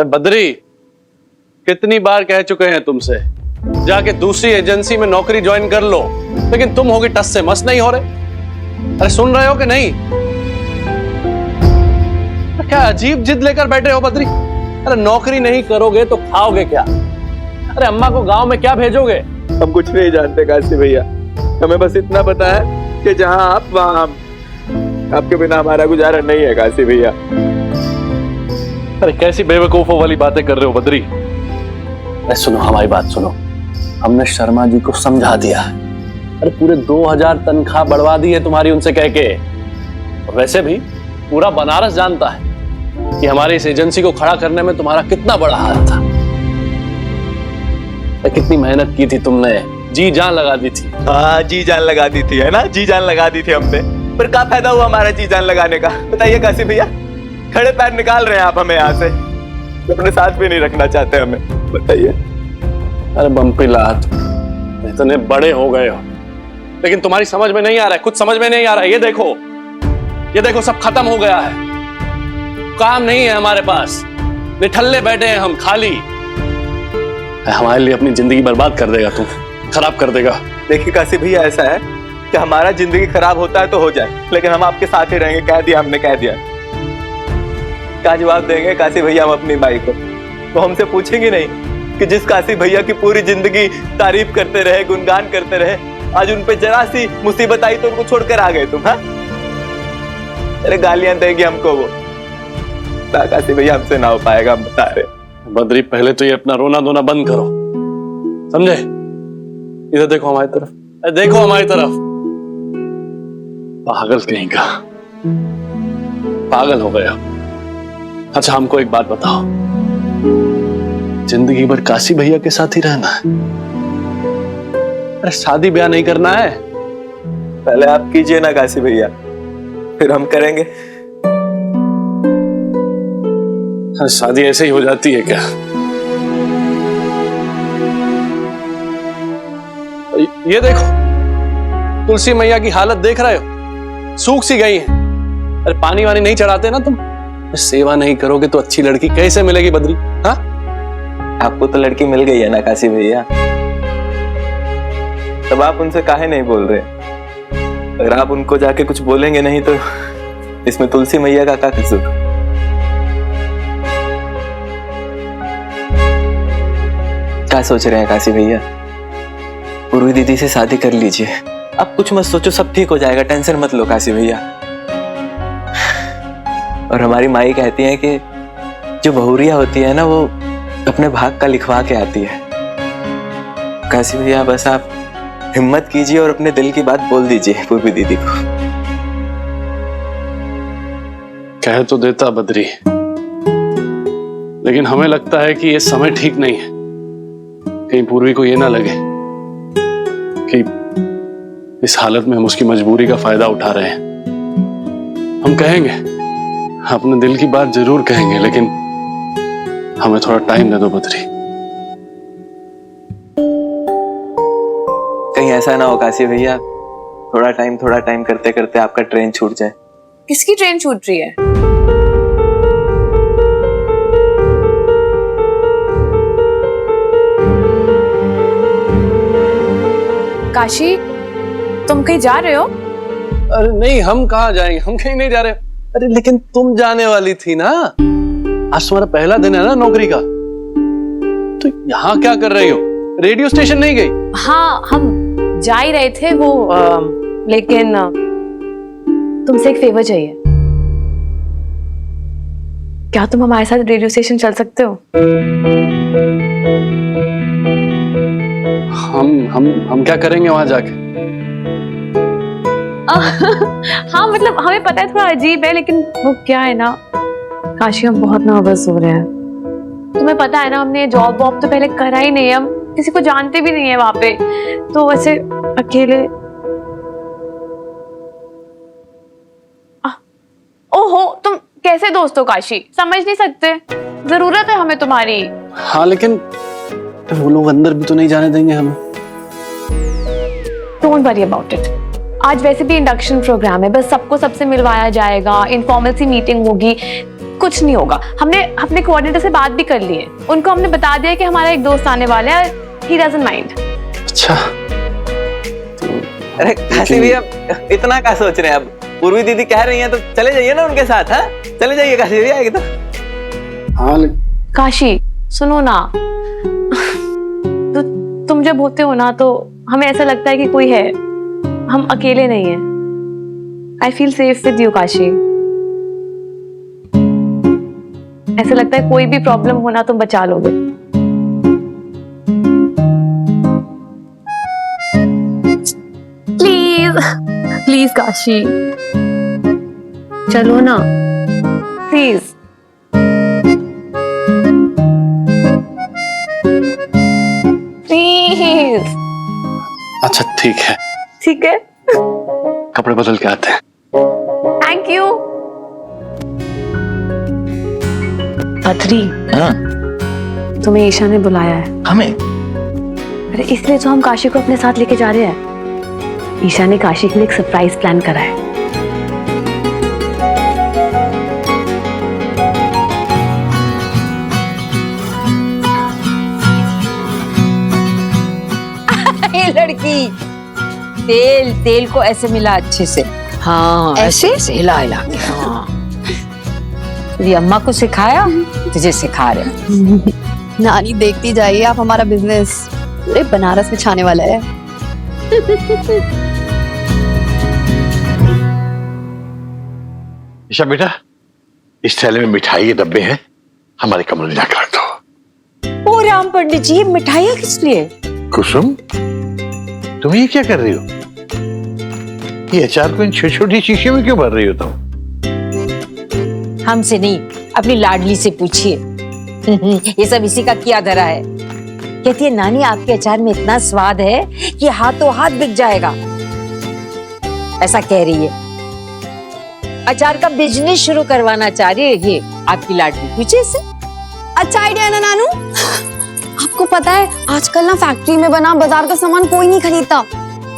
बद्री, कितनी बार कह चुके हैं तुमसे जाके दूसरी एजेंसी में नौकरी ज्वाइन कर लो, लेकिन तुम होगी टस से मस नहीं हो रहे। अरे सुन रहे हो कि नहीं? क्या अजीब जिद लेकर बैठे हो बद्री? अरे नौकरी नहीं करोगे तो खाओगे क्या? अरे अम्मा को गांव में क्या भेजोगे? हम कुछ नहीं जानते काशी भैया, हमें बस इतना पता है कि जहां आप वहां हम। आपके बिना हमारा गुजारा नहीं है काशी भैया। अरे कैसी बेवकूफों वाली बातें कर रहे हो बद्री? अरे सुनो, हमारी बात सुनो। हमने शर्मा जी को समझा दिया। अरे पूरे 2000 तनख्वाह बढ़वा दी है तुम्हारी उनसे कह के। और वैसे भी पूरा बनारस जानता है कि हमारी इस एजेंसी को खड़ा करने में तुम्हारा कितना बड़ा हाथ था। कितनी मेहनत की थी तुमने, जी जान लगा दी थी। हाँ जी जान लगा दी थी, है ना? जी जान लगा दी थी हमने, पर क्या फायदा हुआ हमारा जी जान लगाने का? बताइए काशी भैया, खड़े पैर निकाल रहे हैं आप हमें यहाँ से, अपने साथ भी नहीं रखना चाहते हमें। बताइए। अरे बम्पी लात, इतने बड़े हो गए हो लेकिन तुम्हारी समझ में नहीं आ रहा है, कुछ समझ में नहीं आ रहा है। ये देखो सब खत्म हो गया है, काम नहीं है हमारे पास, निठल्ले बैठे हैं हम खाली। हमारे लिए अपनी जिंदगी बर्बाद कर देगा, तुम खराब कर देगा। देखिए काशी भैया, ऐसा है कि हमारा जिंदगी खराब होता है तो हो जाए, लेकिन हम आपके साथ ही रहेंगे। कह दिया हमने, कह दिया। क्या जवाब देंगे काशी भैया हम अपनी माई को? तो हमसे पूछेंगे नहीं कि जिस काशी भैया की पूरी जिंदगी तारीफ करते रहे, गुणगान करते रहे, आज उन पे जरा सी मुसीबत आई तो उनको छोड़कर आ गए तुम? हाँ, अरे गालियां देंगे हमको वो। काशी भैया हमसे ना हो पाएगा, हम बता रहे। बद्री, पहले तो ये अपना रोना धोना बंद करो, समझे? इधर देखो हमारी तरफ, देखो हमारी तरफ। पागल कहीं का, पागल हो गया। अच्छा हमको एक बात बताओ, जिंदगी भर काशी भैया के साथ ही रहना है? अरे शादी ब्याह नहीं करना है? पहले आप कीजिए ना काशी भैया, फिर हम करेंगे। शादी ऐसे ही हो जाती है क्या? ये देखो तुलसी मैया की हालत देख रहे हो, सूख सी गई है। अरे पानी वानी नहीं चढ़ाते ना तुम? सेवा नहीं करोगे तो अच्छी लड़की कैसे मिलेगी बद्री? हाँ, आपको तो लड़की मिल गई है ना काशी भैया, तब आप उनसे काहे नहीं बोल रहे? अगर आप उनको जाके कुछ बोलेंगे नहीं तो इसमें तुलसी मैया का क्या कसूर? क्या सोच रहे हैं काशी भैया? पूर्वी दीदी से शादी कर लीजिए, अब कुछ मत सोचो, सब ठीक हो जाएगा, टेंशन मत लो काशी भैया। और हमारी माई कहती है कि जो बहुरिया होती है ना, वो अपने भाग का लिखवा के आती है। काशी भैया बस आप हिम्मत कीजिए और अपने दिल की बात बोल दीजिए पूर्वी दीदी को। कह तो देता बद्री, लेकिन हमें लगता है कि ये समय ठीक नहीं है। कहीं पूर्वी को ये ना लगे कि इस हालत में हम उसकी मजबूरी का फायदा उठा रहे हैं। हम कहेंगे, अपने दिल की बात जरूर कहेंगे, लेकिन हमें थोड़ा टाइम दे दो बद्री। कहीं ऐसा ना हो काशी भैया, थोड़ा टाइम करते करते आपका ट्रेन छूट जाए। किसकी ट्रेन छूट रही है? काशी, तुम कहीं जा रहे हो? अरे नहीं, हम कहाँ जाएंगे, हम कहीं नहीं जा रहे। अरे लेकिन तुम जाने वाली थी ना, आज तुम्हारा पहला दिन है ना नौकरी का, तो यहाँ क्या कर रही हो? रेडियो स्टेशन नहीं गई? हाँ, हम जा ही रहे थे वो, लेकिन तुमसे एक फेवर चाहिए। क्या तुम हमारे साथ रेडियो स्टेशन चल सकते हो? हम क्या करेंगे वहां जाके? हाँ मतलब हमें पता है थोड़ा अजीब है, लेकिन वो क्या है ना काशी, हम बहुत नर्वस हो रहे हैं। तुम्हें पता है ना, हमने जॉब वॉब तो पहले करा ही नहीं है, हम किसी को जानते भी नहीं है वहां पे, तो वैसे अकेले। ओहो, तुम कैसे दोस्त हो काशी, समझ नहीं सकते? जरूरत है हमें तुम्हारी। हाँ लेकिन वो लोग अंदर भी तो नहीं जाने देंगे हमें। डोंट वरी अबाउट इट, आज वैसे भी इंडक्शन प्रोग्राम है, बस सबको सबसे मिलवाया जाएगा, इनफॉर्मल सी मीटिंग होगी, कुछ नहीं होगा। हमने अपने कोऑर्डिनेटर से बात भी कर ली है, उनको हमने बता दिया कि हमारा एक दोस्त आने वाला है, ही डजंट माइंड। अच्छा अरे काशी भैया इतना क्या सोच रहे हैं? अब पूर्वी दीदी कह रही हैं तो चले जाइए ना उनके साथ। हाँ चले जाइए काशी भैया आएगी तो। हाँ काशी सुनो ना, तो तुम जब होते हो ना तो हमें ऐसा लगता है कि कोई है, हम अकेले नहीं हैं। I feel safe with you Kashi. ऐसा लगता है कोई भी प्रॉब्लम होना तुम बचा लोगे। प्लीज प्लीज काशी चलो ना प्लीज। प्लीज। अच्छा ठीक है, ठीक है, कपड़े बदल के आते हैं। Thank you. बद्री, हाँ तुम्हें ईशा ने बुलाया है। हमें? अरे इसलिए तो हम काशी को अपने साथ लेके जा रहे हैं। ईशा ने काशी के लिए एक सरप्राइज प्लान करा है। ये लड़की तेल तेल को ऐसे मिला अच्छे से। हाँ ऐसे हिला हिला के। हाँ तेरी अम्मा को सिखाया, तुझे सिखा रहे। नानी देखती जाइए, आप हमारा बिजनेस पूरे बनारस में छाने वाला है। ईशा बेटा, इस थैले में मिठाई के डब्बे हैं, हमारे कमरे में जाकर रख दो। ओ राम पंडित जी, ये मिठाइयाँ किस लिए? कुसुम, तुम ये क्या कर रही हो? ये अचार को इन छोटी छोटी शीशे में क्यों भर रही हो तुम? हमसे नहीं, अपनी लाडली से पूछिए। ये सब इसी का किया धरा है। कहती है नानी आपके अचार में इतना स्वाद है कि हाथों हाथ बिक जाएगा, ऐसा कह रही है। अचार का बिजनेस शुरू करवाना चाह रही है ये आपकी लाडली, पूछे इससे। अच्छा आइडिया है ना नानू। आपको पता है आजकल ना फैक्ट्री में बना बाजार का सामान कोई नहीं खरीदता,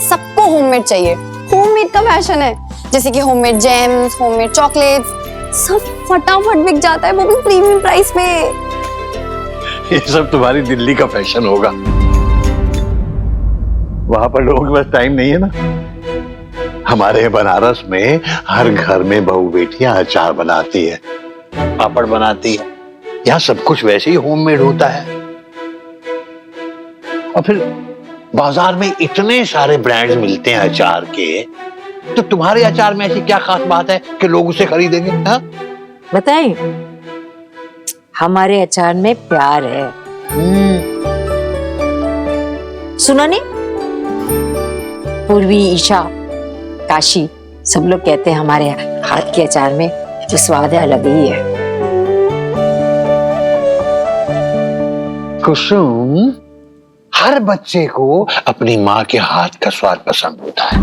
सबको होममेड चाहिए। होममेड का फैशन है, जैसे कि होममेड जैम्स, होममेड चॉकलेट्स, सब फटाफट बिक जाता है, वो भी प्रीमियम प्राइस पे। ये सब तुम्हारी दिल्ली का फैशन होगा, वहां पर लोगों के पास टाइम नहीं है ना। हमारे बनारस में हर घर में बहू बेटियां अचार बनाती है, पापड़ बनाती है, यहाँ सब कुछ वैसे ही होममेड होता है। और फिर बाजार में इतने सारे ब्रांड्स मिलते हैं अचार के, तो तुम्हारे अचार में ऐसी क्या खास बात है कि लोग उसे खरीदेंगे? हाँ बताएं, हमारे अचार में प्यार है। सुना नहीं, पूर्वी, ईशा, काशी सब लोग कहते हैं हमारे हाथ के अचार में जो स्वाद है अलग ही है। कुसुम, हर बच्चे को अपनी माँ के हाथ का स्वाद पसंद होता है,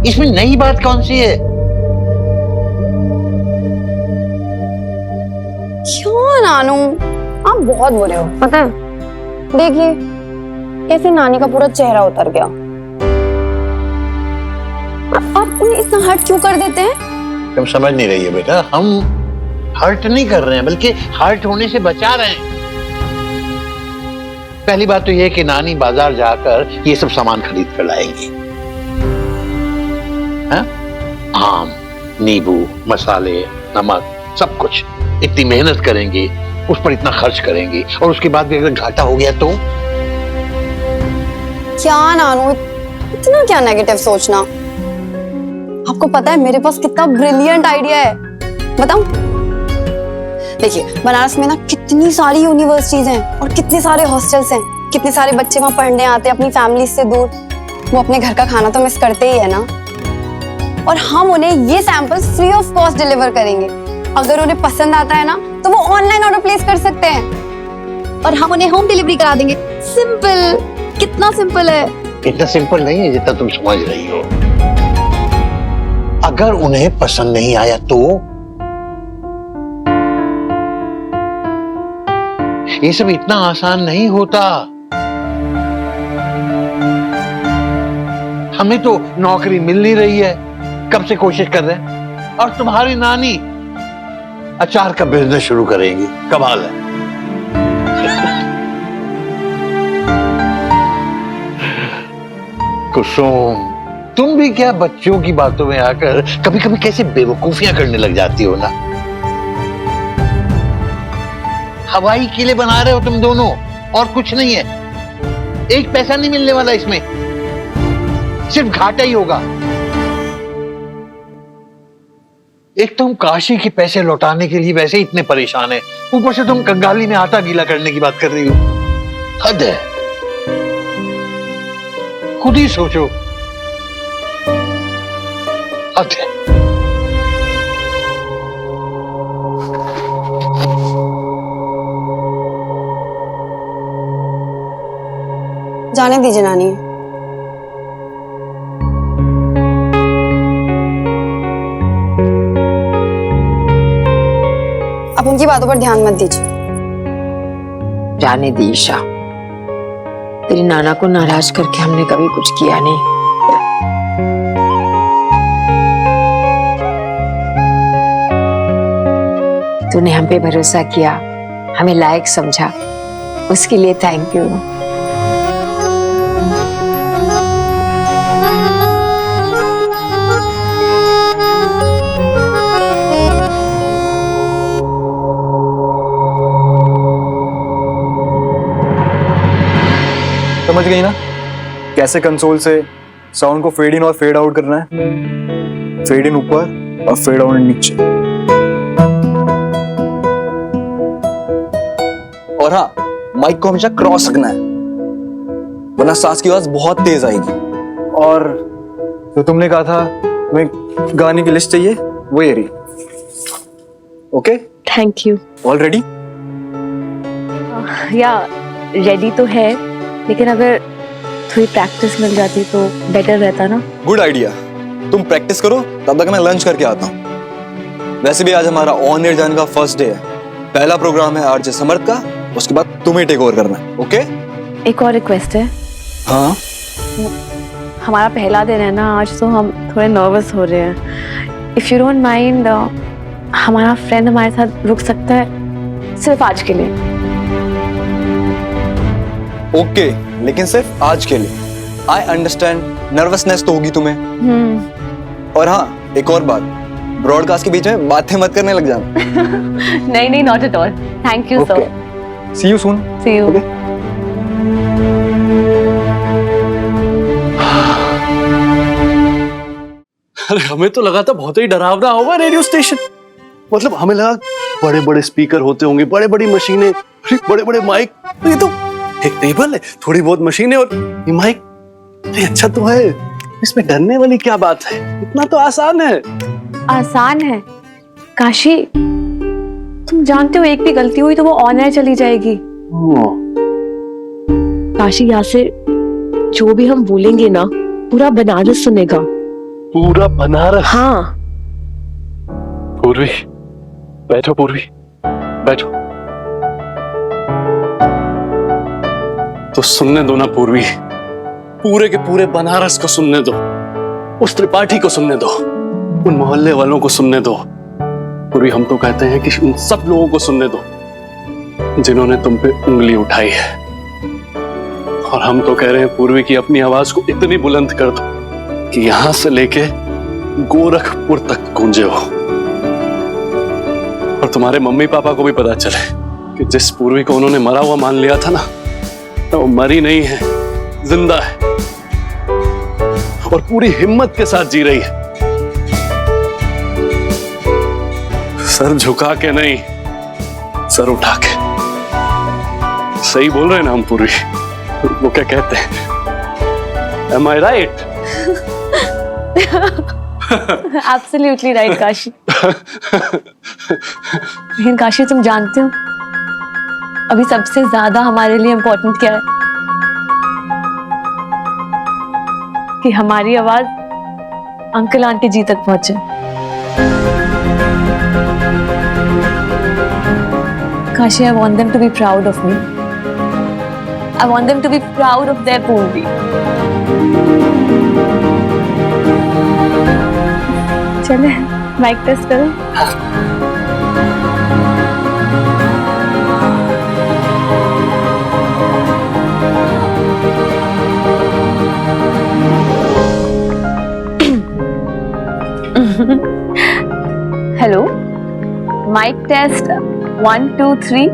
इसमें नई बात कौन सी है? क्यों नानू, आप बहुत बुरे हो, पता है। देखिए कैसे नानी का पूरा चेहरा उतर गया। आप उन्हें इतना हर्ट क्यों कर देते हैं? तुम समझ नहीं रही है बेटा, हम हर्ट नहीं कर रहे हैं, बल्कि हर्ट होने से बचा रहे हैं। पहली बात तो यह कि नानी बाजार जाकर ये सब सामान खरीद कर लाएंगी। हाँ? आम, नींबू, मसाले, नमक, सब कुछ इतनी मेहनत करेंगी, उस पर इतना खर्च करेंगी, और उसके बाद भी अगर घाटा हो गया तो? क्या नानू, इतना क्या नेगेटिव सोचना। आपको पता है मेरे पास कितना ब्रिलियंट आइडिया है, बताऊं? देखिए बनारस में ना कितनी सारी यूनिवर्सिटीज हैं और कितने सारे हॉस्टल्स हैं, कितने सारे बच्चे वहां पढ़ने आते हैं अपनी फैमिली से दूर। वो अपने घर का खाना तो मिस करते ही है ना। और हम उन्हें ये samples free of cost deliver करेंगे। अगर उन्हें पसंद आता है ना तो वो ऑनलाइन ऑर्डर प्लेस कर सकते हैं और हम उन्हें होम डिलीवरी करा देंगे। सिंपल, कितना सिंपल है। इतना सिंपल नहीं है जितना तुम समझ रही हो। अगर उन्हें पसंद नहीं आया तो? ये सब इतना आसान नहीं होता। हमें तो नौकरी मिल नहीं रही है, कब से कोशिश कर रहे हैं। और तुम्हारी नानी, अचार का बिजनेस शुरू करेंगी। कमाल है। कुसुम, तुम भी क्या बच्चों की बातों में आकर कभी कभी कैसे बेवकूफियां करने लग जाती हो ना। हवाई किले बना रहे हो तुम दोनों, और कुछ नहीं है। एक पैसा नहीं मिलने वाला इसमें, सिर्फ घाटा ही होगा। एक तो हम काशी के पैसे लौटाने के लिए वैसे ही इतने परेशान हैं, ऊपर से तुम कंगाली में आटा गीला करने की बात कर रही हो। हद है, खुद ही सोचो। हद है। जाने दीजिए नानी। आप उनकी बातों पर ध्यान मत दीजिए। जाने दी ईशा, तेरी नाना को नाराज करके हमने कभी कुछ किया नहीं। तूने हम पे भरोसा किया, हमें लायक समझा, उसके लिए थैंक यू। समझ गई ना कैसे कंसोल से साउंड को फेड इन और फेड आउट करना है? फेड इन ऊपर और फेड आउट नीचे। और हाँ, माइक को हमेशा क्रॉस रखना है, वरना सांस की आवाज बहुत तेज आएगी। और जो तुमने कहा था तुम्हें गाने की लिस्ट चाहिए, वो ये रही। Okay, thank you. All ready? या रेडी तो है, लेकिन अगर थोड़ी प्रैक्टिस मिल जाती तो बेटर रहता ना। Good idea. तुम प्रैक्टिस करो, तब तक मैं लंच करके आता हूँ। वैसे भी आज हमारा ऑन एयर जाने का फर्स्ट डे है। पहला प्रोग्राम है आरजे समर्थ का, उसके बाद तुम्हें टेक ओवर करना है। ओके? एक और रिक्वेस्ट है। हाँ? हमारा पहला दिन है ना आज, तो हम थोड़े नर्वस हो रहे हैं। इफ यू डोंट माइंड, हमारा फ्रेंड हमारे साथ रुक सकता है सिर्फ आज के लिए। ओके, लेकिन सिर्फ आज के लिए। आई अंडरस्टैंड, नर्वसनेस तो होगी तुम्हें। और हाँ, एक और बात, ब्रॉडकास्ट के बीच में बातें मत करने लग जाना। नहीं नहीं, not at all. Thank you sir. See you soon. See you. अरे हमें तो लगा था बहुत ही डरावना होगा रेडियो स्टेशन। मतलब हमें लगा बड़े बड़े स्पीकर होते होंगे, बड़े बड़ी मशीनें, बड़े बड़े माइक। ये तो एक टेबल है, थोड़ी बहुत मशीनें और ये माइक। अरे अच्छा तो है, इसमें डरने वाली क्या बात है? इतना तो आसान है। आसान है? काशी, तुम जानते हो एक भी गलती हुई तो वो ऑन एयर चली जाएगी। काशी, यहाँ से जो भी हम बोलेंगे ना, पूरा बनारस सुनेगा। पूरा बनारस? हाँ। पूर्वी, बैठो पूर्वी, बैठो। तो सुनने दो ना पूर्वी, पूरे के पूरे बनारस को सुनने दो, उस त्रिपाठी को सुनने दो, उन मोहल्ले वालों को सुनने दो। पूर्वी, हम तो कहते हैं कि उन सब लोगों को सुनने दो जिन्होंने तुम पे उंगली उठाई है। और हम तो कह रहे हैं पूर्वी की अपनी आवाज को इतनी बुलंद कर दो कि यहां से लेके गोरखपुर तक गूंजे हो, और तुम्हारे मम्मी पापा को भी पता चले कि जिस पूर्वी को उन्होंने मरा हुआ मान लिया था ना, तो वो मरी नहीं है, जिंदा है और पूरी हिम्मत के साथ जी रही है। सर झुका के नहीं, सर उठा के। सही बोल रहे हैं ना हम पूर्वी? वो क्या कहते हैं, Am I right? Absolutely right, Kashi. लेकिन काशी, तुम जानते हो अभी सबसे ज्यादा हमारे लिए इम्पोर्टेंट क्या है? कि हमारी आवाज अंकल आंटी जी तक पहुंचे। Kashi, I want them to be proud of me. I want them to be proud of their Purvi. चले माइक टेस्ट करो। Hello, mic test 1 2 3।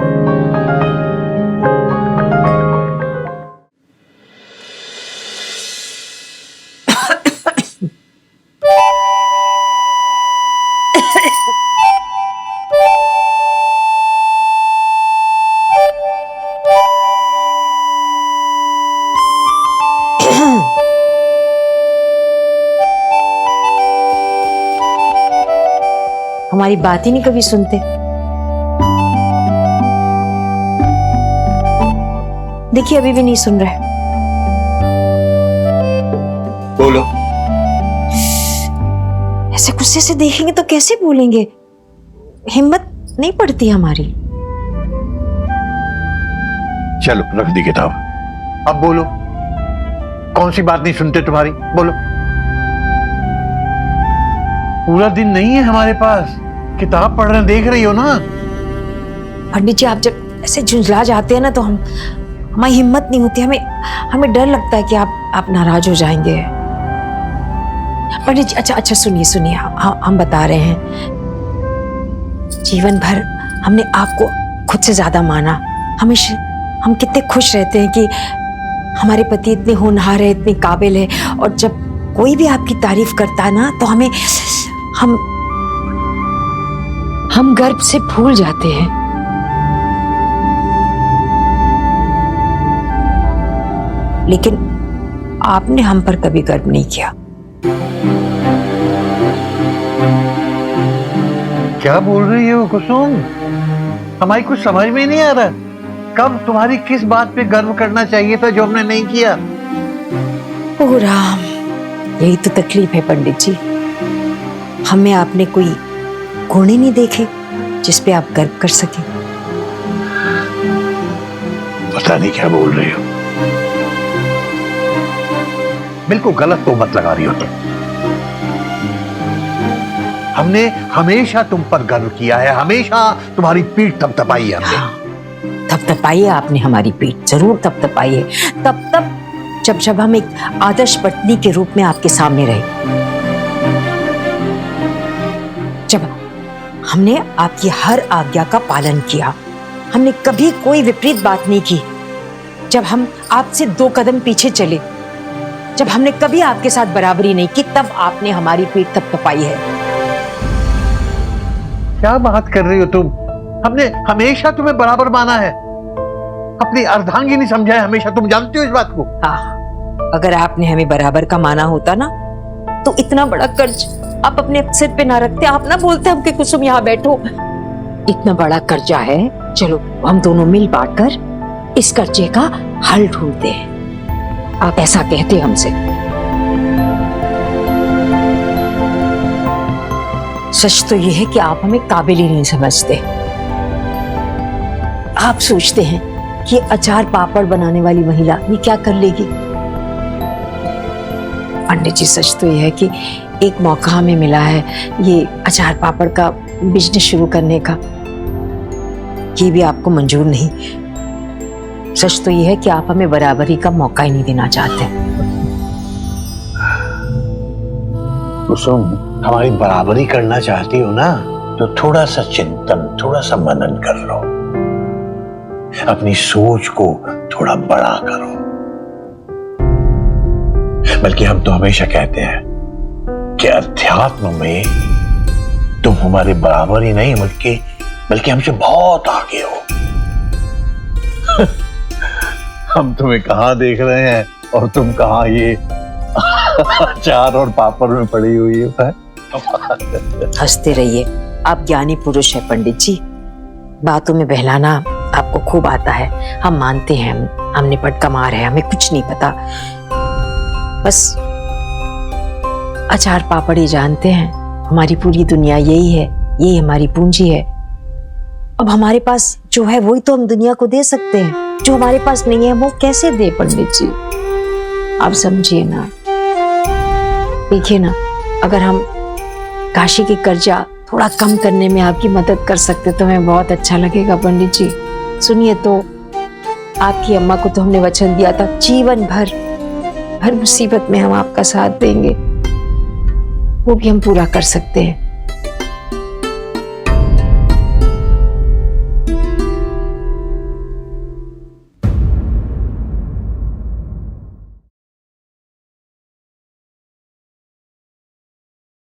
हमारी बात ही नहीं कभी सुनते। देखिए अभी भी नहीं सुन रहे। बोलो। ऐसे गुस्से से देखेंगे तो कैसे बोलेंगे? हिम्मत नहीं पड़ती हमारी। चलो रख दी किताब, अब बोलो। कौन सी बात नहीं सुनते तुम्हारी? बोलो। पूरा दिन नहीं है हमारे पास, किताब पढ़ रहे देख रही हो ना। पंडित जी आप जब ऐसे झुंझला जाते हैं ना तो हमारी हिम्मत नहीं होती, हमें डर लगता है कि आप नाराज हो जाएंगे। पंडित जी अच्छा सुनिए, हम बता रहे हैं। जीवन भर हमने आपको खुद से ज्यादा माना। हमेशा हम कितने खुश रहते हैं कि हमारे पति इतने होनहार है, इतने काबिल है, और जब कोई भी आपकी तारीफ करता है ना तो हम गर्व से फूल जाते हैं। लेकिन आपने हम पर कभी गर्व नहीं किया। क्या बोल रही हो कुसुम? हमारी कुछ समझ में नहीं आ रहा। कब तुम्हारी किस बात पे गर्व करना चाहिए था जो हमने नहीं किया? ओ राम, यही तो तकलीफ है पंडित जी। हमें आपने कोई गुण ही नहीं देखे जिस पे आप गर्व कर सके। पता नहीं क्या बोल रही हो। बिल्कुल गलत तोहमत लगा रही हो तुम। हमने हमेशा तुम पर गर्व किया है, हमेशा तुम्हारी पीठ थपथपाई है हमने। थपथपाई है आपने हमारी पीठ, जरूर थपथपाई है। तब जब हम एक आदर्श पत्नी के रूप में आपके सामने रहे, जब हमने आपकी हर आज्ञा का पालन किया, हमने कभी कोई विपरीत बात नहीं की, जब हम आपसे 2 कदम पीछे चले, जब हमने कभी आपके साथ बराबरी नहीं की, तब आपने हमारी पीठ थपथपाई है। क्या बात कर रही हो तुम? हमने हमेशा तुम्हें बराबर माना है, अपनी अर्धांगिनी समझा है हमेशा। तुम जानती हो इस बात को? हाँ, अगर आपने हमें बराबर का माना होता ना तो इतना बड़ा कर्ज आप अपने सिर पे ना रखते। आप ना बोलते हम कि कुसुम यहाँ बैठो, इतना बड़ा कर्जा है, चलो हम दोनों मिल बांट कर इस कर्जे का हल ढूंढते हैं। आप ऐसा कहते हमसे। सच तो यह है कि आप हमें काबिल ही नहीं समझते। आप सोचते हैं कि अचार पापड़ बनाने वाली महिला ये क्या कर लेगी। पंडित जी सच तो यह है कि एक मौका हमें मिला है ये अचार पापड़ का बिजनेस शुरू करने का, ये भी आपको मंजूर नहीं। सच तो यह है कि आप हमें बराबरी का मौका ही नहीं देना चाहते। कुसुम, हमारी बराबरी करना चाहती हो ना तो थोड़ा सा चिंतन, थोड़ा सा मनन कर लो, अपनी सोच को थोड़ा बड़ा करो। बल्कि हम तो हमेशा कहते हैं कि अध्यात्म में तुम हमारे बराबर ही नहीं बल्कि हमसे बहुत आगे हो। हम तुम्हें कहाँ देख रहे हैं और तुम कहाँ ये अचार और पापड़ में पड़ी हुई है। हंसते रहिए, आप ज्ञानी पुरुष है पंडित जी। बातों में बहलाना आपको खूब आता है, हम मानते हैं। हमने पटका मार है, हमें कुछ नहीं पता। बस अचार पापड़ ही जानते हैं, हमारी पूरी दुनिया यही है, यही हमारी पूंजी है। अब हमारे पास जो है वही तो हम दुनिया को दे सकते हैं, जो हमारे पास नहीं है वो कैसे दे पंडित जी? आप समझिए ना, देखिए ना, अगर हम काशी की कर्जा थोड़ा कम करने में आपकी मदद कर सकते तो हमें बहुत अच्छा लगेगा पंडित जी। सुनिए तो, आपकी अम्मा को तो हमने वचन दिया था जीवन भर हर मुसीबत में हम आपका साथ देंगे, वो भी हम पूरा कर सकते हैं।